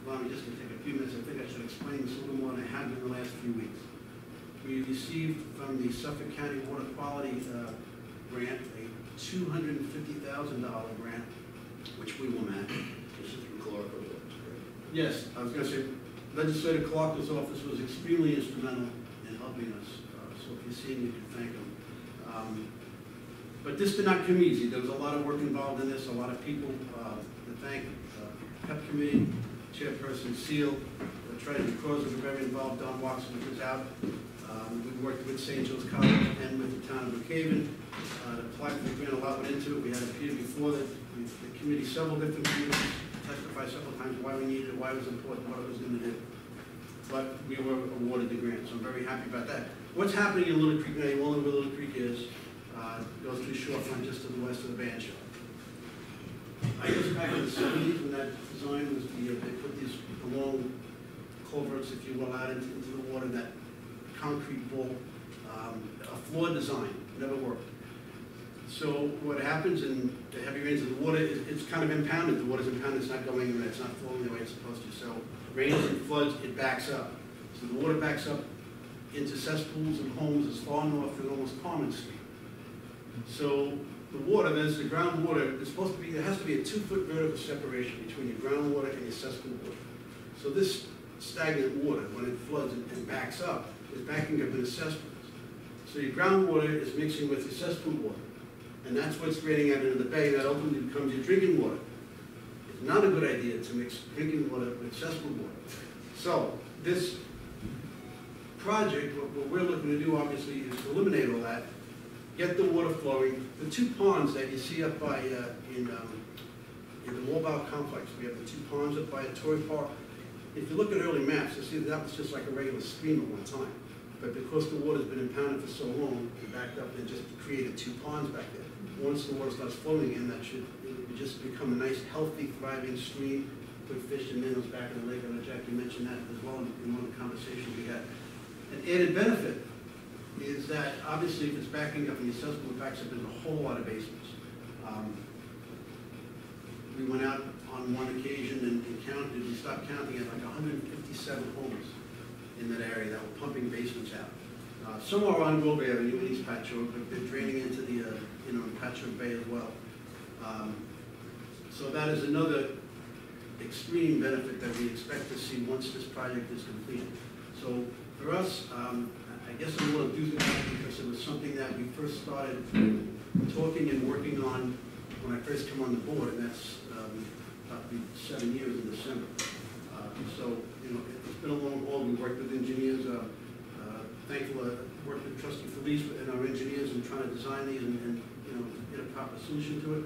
allow me just to take a few minutes, I think I should explain this a little more than I have in the last few weeks. We received from the Suffolk County Water Quality grant a $250,000 grant, which we will match. This is through Clark. Yes, I was going to say, Legislator Clark's office was extremely instrumental in helping us. So if you see him, you can thank him. But this did not come easy. There was a lot of work involved in this, a lot of people to thank. PEP committee, Chairperson Seal, the Treasurer Cruz was very involved. Don Watson was out. We worked with St. Joe's College and with the town of Brookhaven. The apply for the grant, a lot went into it. We had appeared before the committee, several different committees, testified several times why we needed it, why it was important, what it was going to do. But we were awarded the grant, so I'm very happy about that. What's happening in Little Creek now, you all know where Little Creek is, goes through shorefront just to the west of the band shell. I guess back in the 70s when that design was, they put these long culverts, if you will, out into the water, that concrete bowl, a flawed design, never worked. So what happens in the heavy rains of the water, it's kind of impounded. The water's impounded, it's not going anywhere, it's not flowing the way it's supposed to. So rains and floods, it backs up. So the water backs up into cesspools and homes as far north as almost Carmen Street. So the water, there's the groundwater, there's supposed to be, there has to be a 2-foot vertical separation between your groundwater and your cesspool water. So this stagnant water, when it floods and backs up, is backing up into cesspools. So your groundwater is mixing with your cesspool water. And that's what's draining out into the bay, and that ultimately becomes your drinking water. It's not a good idea to mix drinking water with cesspool water. So this project, what we're looking to do obviously is to eliminate all that, get the water flowing. The 2 ponds that you see up by, in the Walbow complex, we have the 2 ponds up by Torrey Park. If you look at early maps, you'll see that was just like a regular stream at one time. But because the water's been impounded for so long, it backed up and just created 2 ponds back there. Once the water starts flowing in, that should just become a nice, healthy, thriving stream. Put fish and minnows back in the lake. And Jack, you mentioned that as well in one of the conversations we had. An added benefit is that obviously if it's backing up in your cesspool, it backs up into a whole lot of basements. We went out on one occasion and counted, we stopped counting at like 157 homes in that area that were pumping basements out. Some are on Grove Avenue in East Patchogue, but they're draining into the Patchogue Bay as well. So that is another extreme benefit that we expect to see once this project is completed. So for us, I guess I'm a little enthusiastic because it was something that we first started talking and working on when I first came on the board, and that's about 7 years in December. So it's been a long haul. We worked with engineers. Thankful to work with Trustee Keyes and our engineers in trying to design these and get a proper solution to it.